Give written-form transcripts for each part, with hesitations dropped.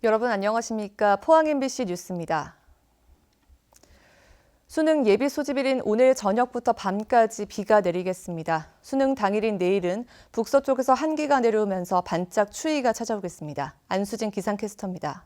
여러분 안녕하십니까? 포항 MBC 뉴스입니다. 수능 예비 소집일인 오늘 저녁부터 밤까지 비가 내리겠습니다. 수능 당일인 내일은 북서쪽에서 한기가 내려오면서 반짝 추위가 찾아오겠습니다. 안수진 기상캐스터입니다.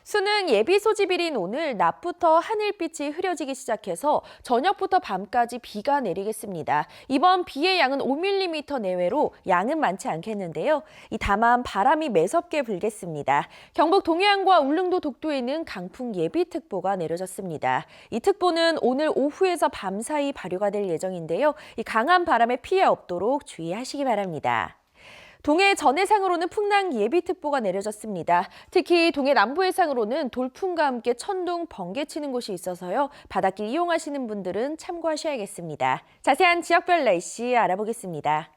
수능 예비 소집일인 오늘 낮부터 하늘빛이 흐려지기 시작해서 저녁부터 밤까지 비가 내리겠습니다. 이번 비의 양은 5mm 내외로 양은 많지 않겠는데요. 다만 바람이 매섭게 불겠습니다. 경북 동해안과 울릉도 독도에는 강풍 예비특보가 내려졌습니다. 이 특보는 오늘 오후에서 밤 사이 발효가 될 예정인데요. 강한 바람에 피해 없도록 주의하시기 바랍니다. 동해 전해상으로는 풍랑 예비특보가 내려졌습니다. 특히 동해 남부해상으로는 돌풍과 함께 천둥, 번개 치는 곳이 있어서요. 바닷길 이용하시는 분들은 참고하셔야겠습니다. 자세한 지역별 날씨 알아보겠습니다.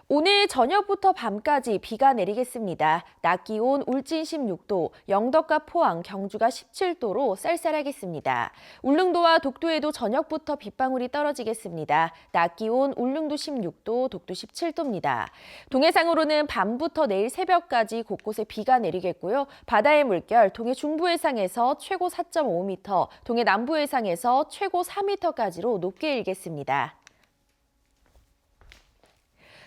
오늘 저녁부터 밤까지 비가 내리겠습니다. 낮 기온 울진 16도, 영덕과 포항, 경주가 17도로 쌀쌀하겠습니다. 울릉도와 독도에도 저녁부터 빗방울이 떨어지겠습니다. 낮 기온 울릉도 16도, 독도 17도입니다. 동해상으로는 밤부터 내일 새벽까지 곳곳에 비가 내리겠고요. 바다의 물결, 동해 중부해상에서 최고 4.5m, 동해 남부해상에서 최고 4m까지로 높게 일겠습니다.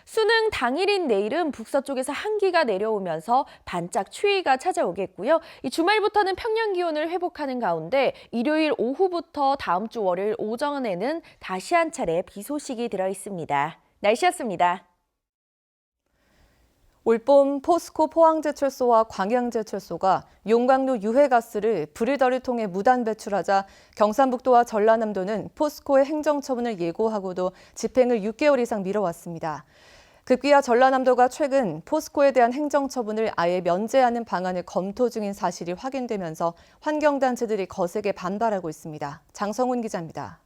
수능 당일인 내일은 북서쪽에서 한기가 내려오면서 반짝 추위가 찾아오겠고요. 이 주말부터는 평년 기온을 회복하는 가운데 일요일 오후부터 다음 주 월요일 오전에는 다시 한 차례 비 소식이 들어 있습니다. 날씨였습니다. 올봄 포스코 포항제철소와 광양제철소가 용광로 유해가스를 브리더를 통해 무단 배출하자 경상북도와 전라남도는 포스코의 행정처분을 예고하고도 집행을 6개월 이상 미뤄왔습니다. 급기야 전라남도가 최근 포스코에 대한 행정처분을 아예 면제하는 방안을 검토 중인 사실이 확인되면서 환경단체들이 거세게 반발하고 있습니다. 장성훈 기자입니다.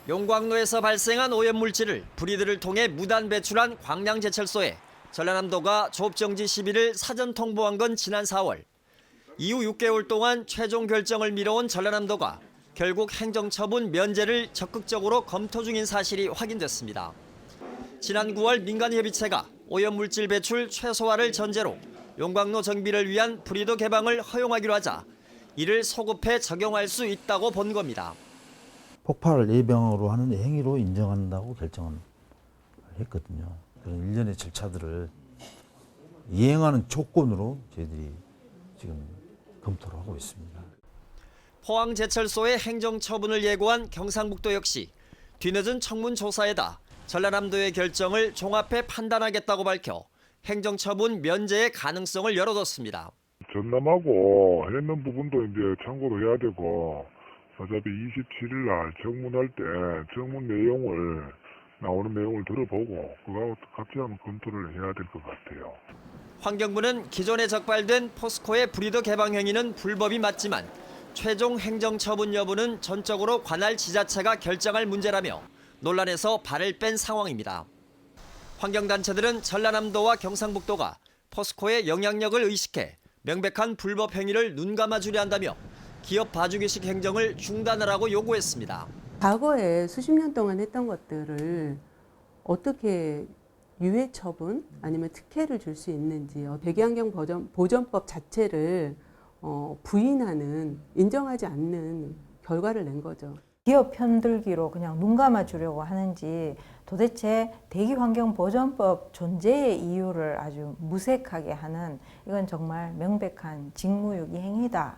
용광로에서 발생한 오염물질을 브리드를 통해 무단 배출한 광양제철소에 전라남도가 조업정지 시비를 사전 통보한 건 지난 4월. 이후 6개월 동안 최종 결정을 미뤄온 전라남도가 결국 행정처분 면제를 적극적으로 검토 중인 사실이 확인됐습니다. 지난 9월 민간협의체가 오염물질 배출 최소화를 전제로 용광로 정비를 위한 브리더 개방을 허용하기로 하자 이를 소급해 적용할 수 있다고 본 겁니다. 폭발 예방으로 하는 행위로 인정한다고 결정을 했거든요. 그런 일련의 절차들을 이행하는 조건으로 저희들이 지금 검토를 하고 있습니다. 포항제철소의 행정처분을 예고한 경상북도 역시 뒤늦은 청문 조사에다 전라남도의 결정을 종합해 판단하겠다고 밝혀 행정처분 면제의 가능성을 열어뒀습니다. 전남하고 했는 부분도 이제 참고로 해야 되고 어차피 27일 날 청문할 때 청문 내용을 나오는 내용을 들어보고 그거하고 같이 한번 검토를 해야 될 것 같아요. 환경부는 기존에 적발된 포스코의 브리더 개방 행위는 불법이 맞지만 최종 행정처분 여부는 전적으로 관할 지자체가 결정할 문제라며 논란에서 발을 뺀 상황입니다. 환경단체들은 전라남도와 경상북도가 포스코의 영향력을 의식해 명백한 불법 행위를 눈감아주려 한다며 기업 봐주기식 행정을 중단하라고 요구했습니다. 과거에 수십 년 동안 했던 것들을 어떻게 유해 처분 아니면 특혜를 줄 수 있는지 배기환경 보전법 자체를 부인하는, 인정하지 않는 결과를 낸 거죠. 기업 편들기로 그냥 눈 감아주려고 하는지 도대체 대기환경보전법 존재의 이유를 아주 무색하게 하는 이건 정말 명백한 직무유기 행위다.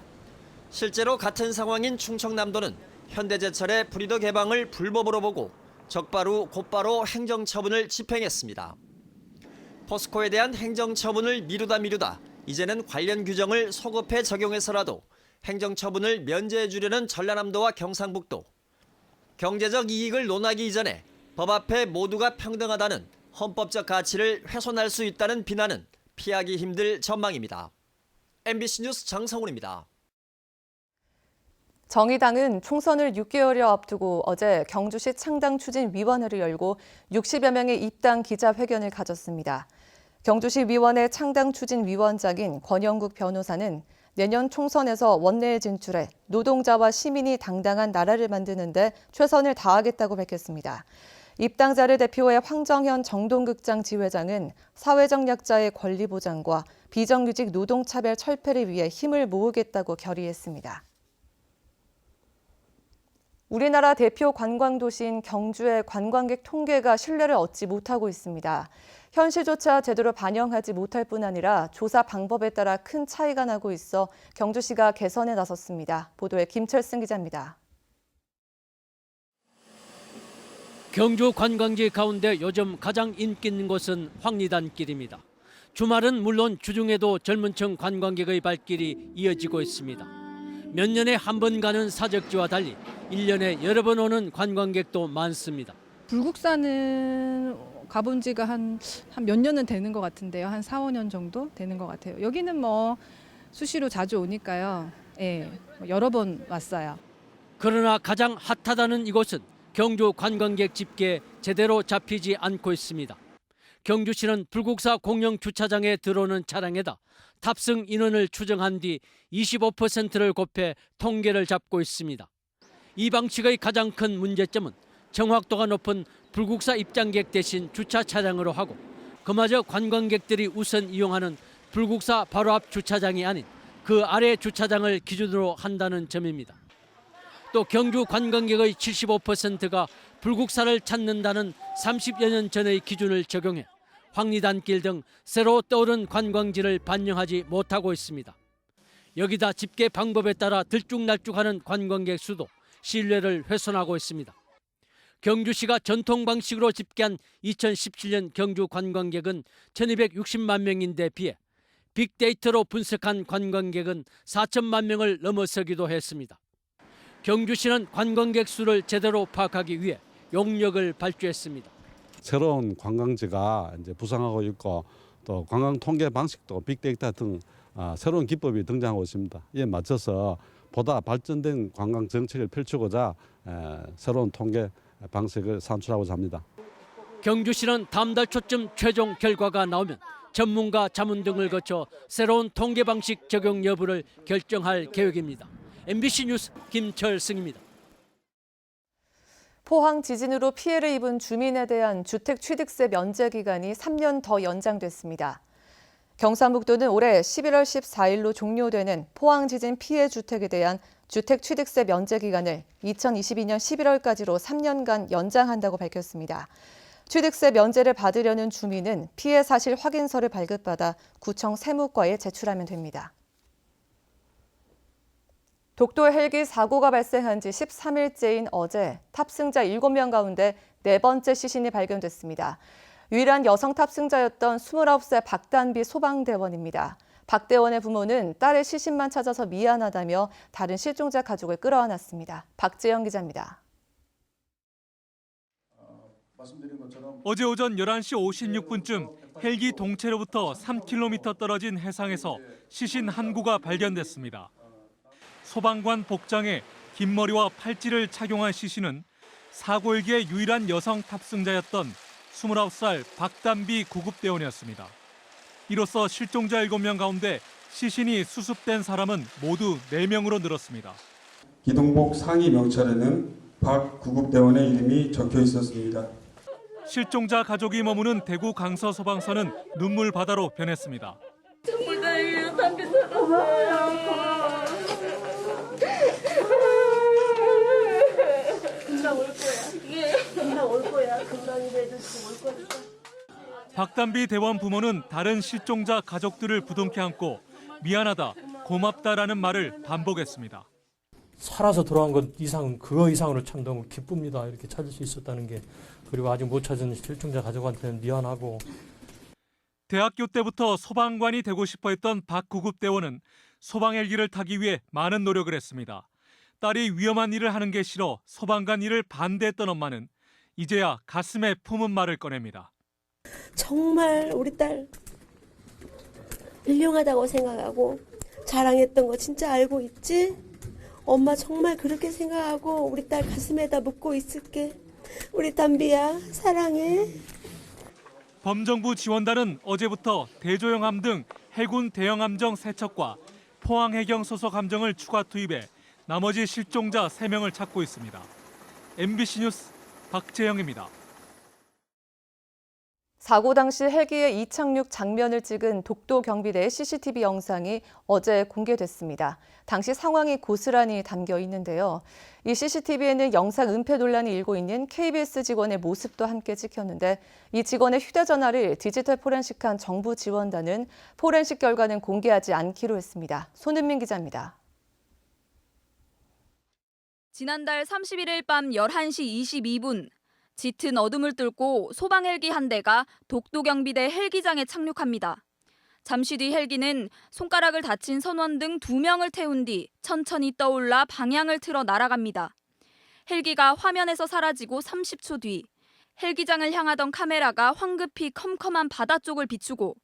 실제로 같은 상황인 충청남도는 현대제철의 브리더 개방을 불법으로 보고 적발 후 곧바로 행정처분을 집행했습니다. 포스코에 대한 행정처분을 미루다 이제는 관련 규정을 소급해 적용해서라도 행정처분을 면제해 주려는 전라남도와 경상북도. 경제적 이익을 논하기 이전에 법 앞에 모두가 평등하다는 헌법적 가치를 훼손할 수 있다는 비난은 피하기 힘들 전망입니다. MBC 뉴스 장성훈입니다. 정의당은 총선을 6개월여 앞두고 어제 경주시 창당추진위원회를 열고 60여 명의 입당 기자회견을 가졌습니다. 경주시 위원회 창당추진위원장인 권영국 변호사는 내년 총선에서 원내에 진출해 노동자와 시민이 당당한 나라를 만드는 데 최선을 다하겠다고 밝혔습니다. 입당자를 대표해 황정현 정동극장 지회장은 사회적 약자의 권리 보장과 비정규직 노동차별 철폐를 위해 힘을 모으겠다고 결의했습니다. 우리나라 대표 관광도시인 경주의 관광객 통계가 신뢰를 얻지 못하고 있습니다. 현실조차 제대로 반영하지 못할 뿐 아니라 조사 방법에 따라 큰 차이가 나고 있어 경주시가 개선에 나섰습니다. 보도에 김철승 기자입니다. 경주 관광지 가운데 요즘 가장 인기 있는 곳은 황리단길입니다. 주말은 물론 주중에도 젊은 층 관광객의 발길이 이어지고 있습니다. 몇 년에 한 번 가는 사적지와 달리 1년에 여러 번 오는 관광객도 많습니다. 불국사는 가본 지가 한 몇 년은 되는 것 같은데요. 한 4, 5년 정도 되는 것 같아요. 여기는 뭐 수시로 자주 오니까요. 예, 여러 번 왔어요. 그러나 가장 핫하다는 이곳은 경주 관광객 집계에 제대로 잡히지 않고 있습니다. 경주시는 불국사 공영 주차장에 들어오는 차량에다 탑승 인원을 추정한 뒤 25%를 곱해 통계를 잡고 있습니다. 이 방식의 가장 큰 문제점은 정확도가 높은 불국사 입장객 대신 주차 차량으로 하고 그마저 관광객들이 우선 이용하는 불국사 바로 앞 주차장이 아닌 그 아래 주차장을 기준으로 한다는 점입니다. 또 경주 관광객의 75%가 불국사를 찾는다는 30여 년 전의 기준을 적용해 황리단길 등 새로 떠오른 관광지를 반영하지 못하고 있습니다. 여기다 집계 방법에 따라 들쭉날쭉하는 관광객 수도 신뢰를 훼손하고 있습니다. 경주시가 전통 방식으로 집계한 2017년 경주 관광객은 1260만 명인데 비해 빅데이터로 분석한 관광객은 4천만 명을 넘어서기도 했습니다. 경주시는 관광객 수를 제대로 파악하기 위해 용역을 발주했습니다. 새로운 관광지가 이제 부상하고 있고 또 관광 통계 방식도 빅데이터 등 새로운 기법이 등장하고 있습니다. 이에 맞춰서 보다 발전된 관광 정책을 펼치고자 새로운 통계 방식을 산출하고자 합니다. 경주시는 다음 달 초쯤 최종 결과가 나오면 전문가 자문 등을 거쳐 새로운 통계 방식 적용 여부를 결정할 계획입니다. MBC 뉴스 김철승입니다. 포항 지진으로 피해를 입은 주민에 대한 주택 취득세 면제 기간이 3년 더 연장됐습니다. 경상북도는 올해 11월 14일로 종료되는 포항 지진 피해 주택에 대한 주택 취득세 면제 기간을 2022년 11월까지로 3년간 연장한다고 밝혔습니다. 취득세 면제를 받으려는 주민은 피해 사실 확인서를 발급받아 구청 세무과에 제출하면 됩니다. 독도 헬기 사고가 발생한 지 13일째인 어제 탑승자 7명 가운데 4번째 시신이 발견됐습니다. 유일한 여성 탑승자였던 29세 박단비 소방대원입니다. 박 대원의 부모는 딸의 시신만 찾아서 미안하다며 다른 실종자 가족을 끌어안았습니다. 박재영 기자입니다. 어제 오전 11시 56분쯤 헬기 동체로부터 3km 떨어진 해상에서 시신 한 구가 발견됐습니다. 소방관 복장에 긴 머리와 팔찌를 착용한 시신은 사고 헬기의 유일한 여성 탑승자였던 29살 박단비 구급대원이었습니다. 이로써 실종자 7명 가운데 시신이 수습된 사람은 모두 4명으로 늘었습니다. 기동복 상의 명찰에는 박 구급대원의 이름이 적혀 있었습니다. 실종자 가족이 머무는 대구 강서소방서는 눈물 바다로 변했습니다. 정말 다행이에요. 담비 살았어요. 금방 올 거야. 예, 금방 올 거야. 금방 이래도 지금 올 거니까. 박단비 대원 부모는 다른 실종자 가족들을 부둥켜 안고 미안하다, 고맙다라는 말을 반복했습니다. 살아서 돌아온 것 이상, 그거 이상으로 참 너무 기쁩니다. 이렇게 찾을 수 있었다는 게. 그리고 아직 못 찾은 실종자 가족한테는 미안하고. 대학교 때부터 소방관이 되고 싶어 했던 박 구급대원은 소방 헬기를 타기 위해 많은 노력을 했습니다. 딸이 위험한 일을 하는 게 싫어 소방관 일을 반대했던 엄마는 이제야 가슴에 품은 말을 꺼냅니다. 정말 우리 딸 훌륭하다고 생각하고 자랑했던 거 진짜 알고 있지? 엄마 정말 그렇게 생각하고 우리 딸 가슴에다 묻고 있을게. 우리 담비야 사랑해. 범정부 지원단은 어제부터 대조영함 등 해군 대형함정 3척과 포항해경 소속 함정을 추가 투입해 나머지 실종자 3명을 찾고 있습니다. MBC 뉴스 박재영입니다. 사고 당시 헬기의 이착륙 장면을 찍은 독도 경비대의 CCTV 영상이 어제 공개됐습니다. 당시 상황이 고스란히 담겨 있는데요. 이 CCTV에는 영상 은폐 논란이 일고 있는 KBS 직원의 모습도 함께 찍혔는데 이 직원의 휴대전화를 디지털 포렌식한 정부 지원단은 포렌식 결과는 공개하지 않기로 했습니다. 손은민 기자입니다. 지난달 31일 밤 11시 22분 짙은 어둠을 뚫고 소방 헬기 한 대가 독도 경비대 헬기장에 착륙합니다. 잠시 뒤 헬기는 손가락을 다친 선원 등 2명을 태운 뒤 천천히 떠올라 방향을 틀어 날아갑니다. 헬기가 화면에서 사라지고 30초 뒤 헬기장을 향하던 카메라가 황급히 컴컴한 바다 쪽을 비추고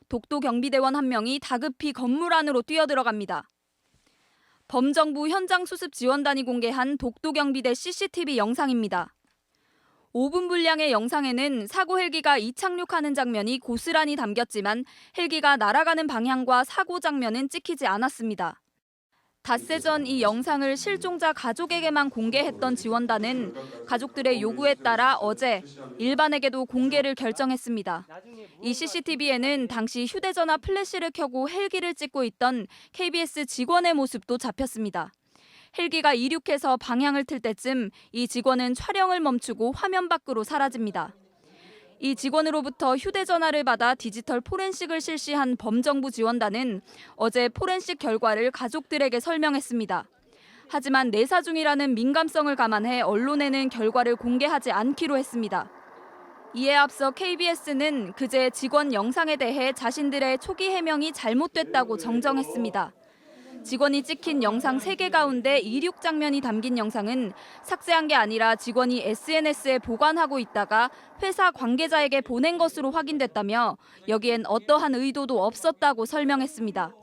독도 경비대원 한 명이 다급히 건물 안으로 뛰어들어갑니다. 범정부 현장 수습 지원단이 공개한 독도 경비대 CCTV 영상입니다. 5분 분량의 영상에는 사고 헬기가 이착륙하는 장면이 고스란히 담겼지만 헬기가 날아가는 방향과 사고 장면은 찍히지 않았습니다. 닷새 전 이 영상을 실종자 가족에게만 공개했던 지원단은 가족들의 요구에 따라 어제 일반에게도 공개를 결정했습니다. 이 CCTV에는 당시 휴대전화 플래시를 켜고 헬기를 찍고 있던 KBS 직원의 모습도 잡혔습니다. 헬기가 이륙해서 방향을 틀 때쯤 이 직원은 촬영을 멈추고 화면 밖으로 사라집니다. 이 직원으로부터 휴대전화를 받아 디지털 포렌식을 실시한 범정부 지원단은 어제 포렌식 결과를 가족들에게 설명했습니다. 하지만 내사 중이라는 민감성을 감안해 언론에는 결과를 공개하지 않기로 했습니다. 이에 앞서 KBS는 그제 직원 영상에 대해 자신들의 초기 해명이 잘못됐다고 정정했습니다. 직원이 찍힌 영상 3개 가운데 이륙 장면이 담긴 영상은 삭제한 게 아니라 직원이 SNS에 보관하고 있다가 회사 관계자에게 보낸 것으로 확인됐다며 여기엔 어떠한 의도도 없었다고 설명했습니다.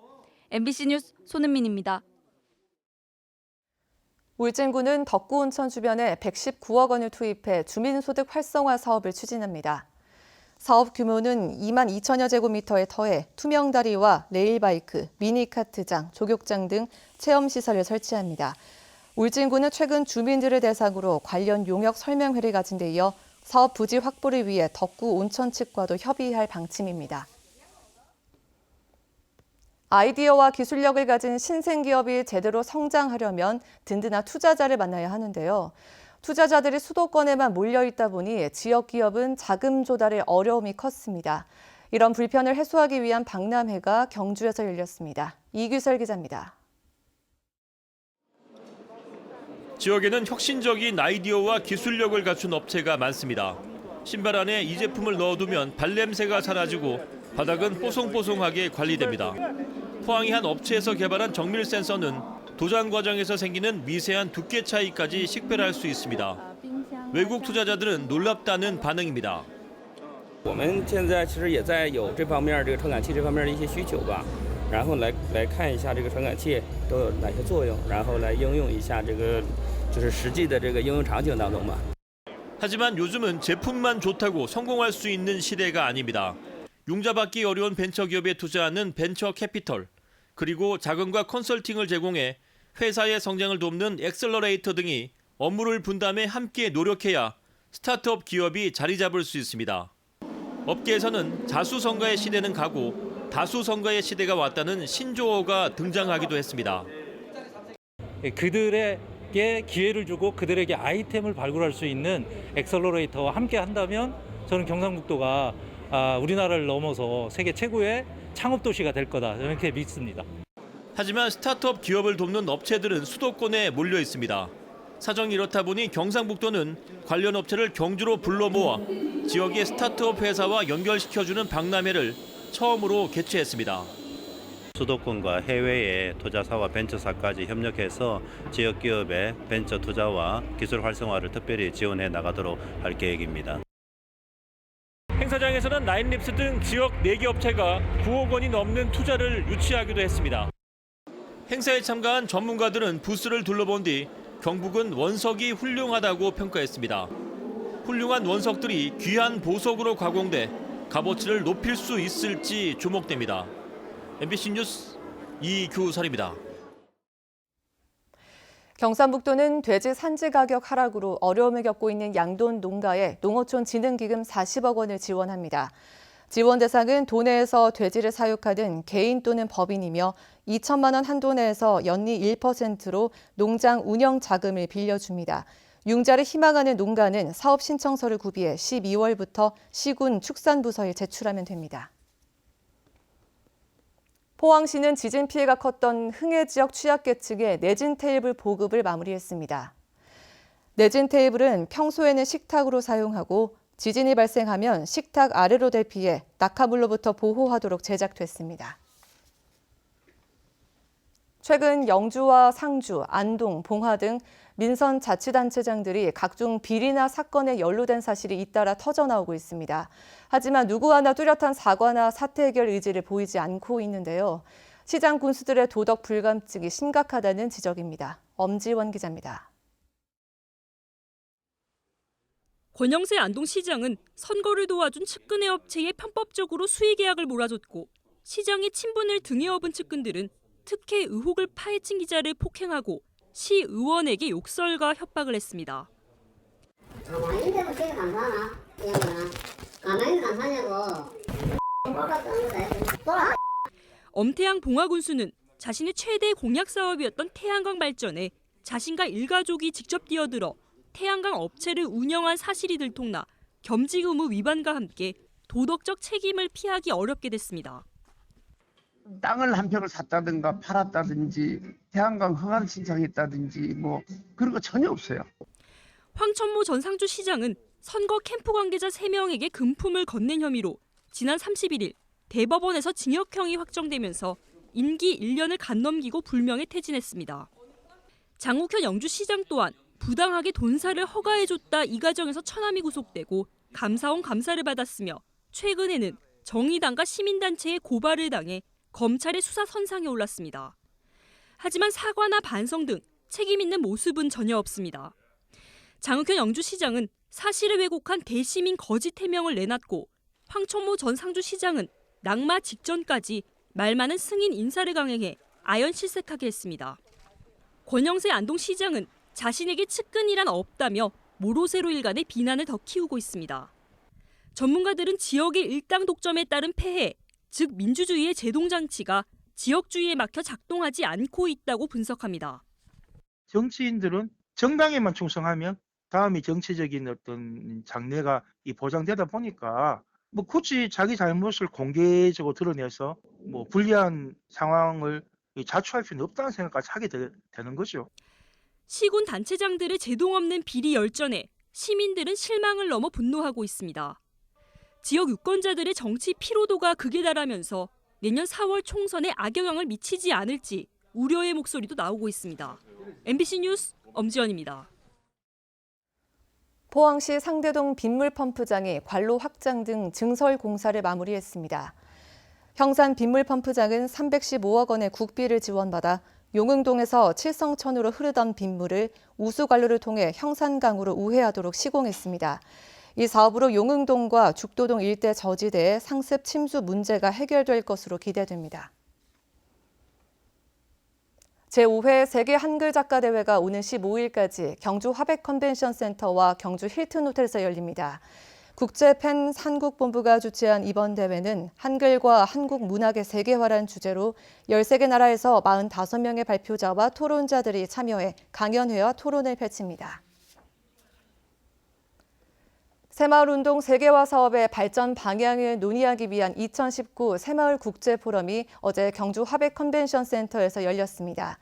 MBC 뉴스 손은민입니다. 울진군은 덕구 온천 주변에 119억 원을 투입해 주민소득 활성화 사업을 추진합니다. 사업 규모는 2만 2천여 제곱미터의 터에 투명다리와 레일바이크, 미니카트장, 조격장 등 체험시설을 설치합니다. 울진군은 최근 주민들을 대상으로 관련 용역 설명회를 가진 데 이어 사업 부지 확보를 위해 덕구 온천 측과도 협의할 방침입니다. 아이디어와 기술력을 가진 신생기업이 제대로 성장하려면 든든한 투자자를 만나야 하는데요. 투자자들이 수도권에만 몰려있다 보니 지역 기업은 자금 조달에 어려움이 컸습니다. 이런 불편을 해소하기 위한 박람회가 경주에서 열렸습니다. 이규설 기자입니다. 지역에는 혁신적인 아이디어와 기술력을 갖춘 업체가 많습니다. 신발 안에 이 제품을 넣어두면 발냄새가 사라지고 바닥은 뽀송뽀송하게 관리됩니다. 포항의 한 업체에서 개발한 정밀 센서는 도장 과정에서 생기는 미세한 두께 차이까지 식별할 수 있습니다. 외국 투자자들은 놀랍다는 반응입니다. 我们现在其实也在有这方面这个传感器这方面的一些需求吧，然后来看一下这个传感器都有哪些作用，然后来应用一下这个就是实际的这个应用场景当中吧。 하지만 요즘은 제품만 좋다고 성공할 수 있는 시대가 아닙니다. 융자받기 어려운 벤처기업에 투자하는 벤처 캐피털, 그리고 자금과 컨설팅을 제공해 회사의 성장을 돕는 엑셀러레이터 등이 업무를 분담해 함께 노력해야 스타트업 기업이 자리 잡을 수 있습니다. 업계에서는 자수성가의 시대는 가고 다수성가의 시대가 왔다는 신조어가 등장하기도 했습니다. 그들에게 기회를 주고 그들에게 아이템을 발굴할 수 있는 엑셀러레이터와 함께 한다면 저는 경상북도가 우리나라를 넘어서 세계 최고의 창업도시가 될 거다 이렇게 믿습니다. 하지만 스타트업 기업을 돕는 업체들은 수도권에 몰려 있습니다. 사정이 이렇다 보니 경상북도는 관련 업체를 경주로 불러 모아 지역의 스타트업 회사와 연결시켜주는 박람회를 처음으로 개최했습니다. 수도권과 해외의 투자사와 벤처사까지 협력해서 지역 기업의 벤처 투자와 기술 활성화를 특별히 지원해 나가도록 할 계획입니다. 행사장에서는 나인립스 등 지역 4개 업체가 9억 원이 넘는 투자를 유치하기도 했습니다. 행사에 참가한 전문가들은 부스를 둘러본 뒤 경북은 원석이 훌륭하다고 평가했습니다. 훌륭한 원석들이 귀한 보석으로 가공돼 값어치를 높일 수 있을지 주목됩니다. MBC 뉴스 이규설입니다. 경상북도는 돼지 산지 가격 하락으로 어려움을 겪고 있는 양돈 농가에 농어촌 진흥기금 40억 원을 지원합니다. 지원 대상은 도내에서 돼지를 사육하는 개인 또는 법인이며 2천만 원 한도 내에서 연리 1%로 농장 운영 자금을 빌려줍니다. 융자를 희망하는 농가는 사업 신청서를 구비해 12월부터 시군 축산부서에 제출하면 됩니다. 포항시는 지진 피해가 컸던 흥해 지역 취약계층에 내진 테이블 보급을 마무리했습니다. 내진 테이블은 평소에는 식탁으로 사용하고 지진이 발생하면 식탁 아래로 대피해 낙하물로부터 보호하도록 제작됐습니다. 최근 영주와 상주, 안동, 봉화 등 민선 자치단체장들이 각종 비리나 사건에 연루된 사실이 잇따라 터져나오고 있습니다. 하지만 누구 하나 뚜렷한 사과나 사태 해결 의지를 보이지 않고 있는데요. 시장 군수들의 도덕 불감증이 심각하다는 지적입니다. 엄지원 기자입니다. 권영세 안동시장은 선거를 도와준 측근의 업체에 편법적으로 수의계약을 몰아줬고 시장의 친분을 등에 업은 측근들은 특혜 의혹을 파헤친 기자를 폭행하고 시의원에게 욕설과 협박을 했습니다. 가만히 있는데도 되게 감사하나? 이 양반아. 가만히 있는 감사냐고. 엄태양 봉화군수는 자신의 최대 공약 사업이었던 태양광 발전에 자신과 일가족이 직접 뛰어들어 태양광 업체를 운영한 사실이 들통나 겸직 의무 위반과 함께 도덕적 책임을 피하기 어렵게 됐습니다. 땅을 한 평을 샀다든가 팔았다든지 태양광 허가를 신청했다든지 뭐 그런 거 전혀 없어요. 황천모 전 상주시장은 선거 캠프 관계자 3명에게 금품을 건넨 혐의로 지난 31일 대법원에서 징역형이 확정되면서 임기 1년을 간 넘기고 불명예 퇴진했습니다. 장욱현 영주시장 또한 부당하게 돈사를 허가해줬다 이 과정에서 처남이 구속되고 감사원 감사를 받았으며 최근에는 정의당과 시민단체의 고발을 당해 검찰의 수사 선상에 올랐습니다. 하지만 사과나 반성 등 책임 있는 모습은 전혀 없습니다. 장욱현 영주시장은 사실을 왜곡한 대시민 거짓 해명을 내놨고 황천모 전 상주시장은 낙마 직전까지 말 많은 승인 인사를 강행해 아연실색하게 했습니다. 권영세 안동시장은 자신에게 측근이란 없다며 모로세로 일간의 비난을 더 키우고 있습니다. 전문가들은 지역의 일당 독점에 따른 폐해, 즉 민주주의의 제동장치가 지역주의에 막혀 작동하지 않고 있다고 분석합니다. 정치인들은 정당에만 충성하면 다음이 정치적인 어떤 장래가 보장되다 보니까 뭐 굳이 자기 잘못을 공개적으로 드러내서 뭐 불리한 상황을 자초할 필요는 없다는 생각까지 하게 되는 거죠. 시군 단체장들의 제동 없는 비리 열전에 시민들은 실망을 넘어 분노하고 있습니다. 지역 유권자들의 정치 피로도가 극에 달하면서 내년 4월 총선에 악영향을 미치지 않을지 우려의 목소리도 나오고 있습니다. MBC 뉴스 엄지연입니다. 포항시 상대동 빗물펌프장이 관로 확장 등 증설 공사를 마무리했습니다. 형산 빗물펌프장은 315억 원의 국비를 지원받아 용흥동에서 칠성천으로 흐르던 빗물을 우수관로를 통해 형산강으로 우회하도록 시공했습니다. 이 사업으로 용흥동과 죽도동 일대 저지대의 상습 침수 문제가 해결될 것으로 기대됩니다. 제5회 세계 한글 작가 대회가 오는 15일까지 경주 화백 컨벤션 센터와 경주 힐튼 호텔에서 열립니다. 국제 팬 한국본부가 주최한 이번 대회는 한글과 한국 문학의 세계화란 주제로 13개 나라에서 45명의 발표자와 토론자들이 참여해 강연회와 토론을 펼칩니다. 새마을운동 세계화 사업의 발전 방향을 논의하기 위한 2019 새마을 국제포럼이 어제 경주 화백 컨벤션 센터에서 열렸습니다.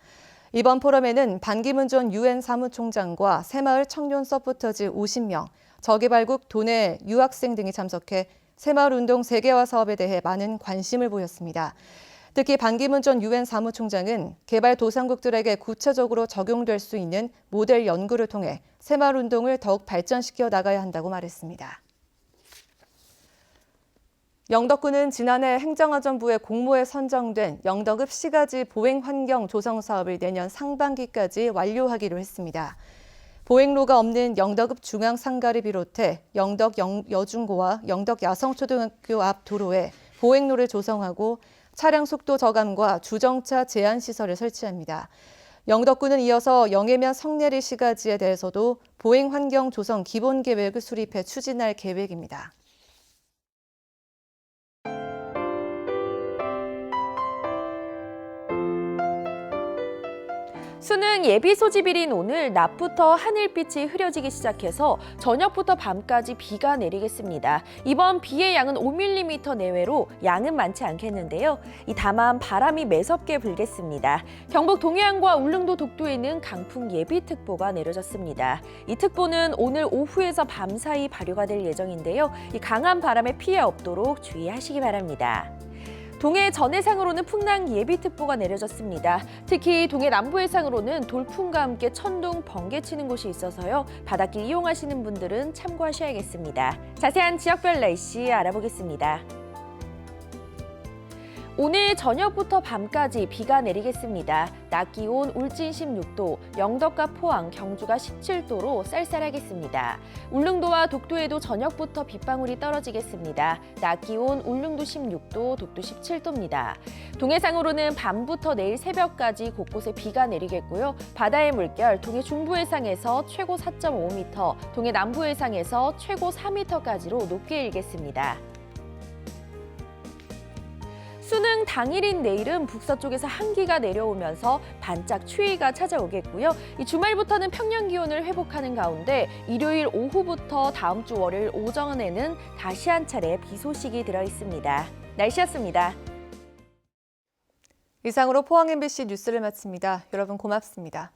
이번 포럼에는 반기문 전 유엔 사무총장과 새마을 청년 서포터즈 50명, 저개발국 도내 유학생 등이 참석해 새마을운동 세계화 사업에 대해 많은 관심을 보였습니다. 특히 반기문 전 유엔 사무총장은 개발도상국들에게 구체적으로 적용될 수 있는 모델 연구를 통해 새마을운동을 더욱 발전시켜 나가야 한다고 말했습니다. 영덕군은 지난해 행정안전부의 공모에 선정된 영덕읍 시가지 보행환경 조성 사업을 내년 상반기까지 완료하기로 했습니다. 보행로가 없는 영덕읍 중앙상가를 비롯해 영덕 여중고와 영덕 야성초등학교 앞 도로에 보행로를 조성하고 차량 속도 저감과 주정차 제한 시설을 설치합니다. 영덕군은 이어서 영해면 성내리 시가지에 대해서도 보행 환경 조성 기본 계획을 수립해 추진할 계획입니다. 수능 예비 소집일인 오늘 낮부터 하늘빛이 흐려지기 시작해서 저녁부터 밤까지 비가 내리겠습니다. 이번 비의 양은 5mm 내외로 양은 많지 않겠는데요. 다만 바람이 매섭게 불겠습니다. 경북 동해안과 울릉도 독도에는 강풍 예비특보가 내려졌습니다. 이 특보는 오늘 오후에서 밤 사이 발효가 될 예정인데요. 강한 바람에 피해 없도록 주의하시기 바랍니다. 동해 전해상으로는 풍랑 예비특보가 내려졌습니다. 특히 동해 남부해상으로는 돌풍과 함께 천둥, 번개 치는 곳이 있어서요. 바닷길 이용하시는 분들은 참고하셔야겠습니다. 자세한 지역별 날씨 알아보겠습니다. 오늘 저녁부터 밤까지 비가 내리겠습니다. 낮 기온 울진 16도, 영덕과 포항, 경주가 17도로 쌀쌀하겠습니다. 울릉도와 독도에도 저녁부터 빗방울이 떨어지겠습니다. 낮 기온 울릉도 16도, 독도 17도입니다. 동해상으로는 밤부터 내일 새벽까지 곳곳에 비가 내리겠고요. 바다의 물결 동해 중부해상에서 최고 4.5m, 동해 남부해상에서 최고 4m까지로 높게 일겠습니다. 수능 당일인 내일은 북서쪽에서 한기가 내려오면서 반짝 추위가 찾아오겠고요. 이 주말부터는 평년 기온을 회복하는 가운데 일요일 오후부터 다음 주 월요일 오전에는 다시 한 차례 비 소식이 들어 있습니다. 날씨였습니다. 이상으로 포항 MBC 뉴스를 마칩니다. 여러분 고맙습니다.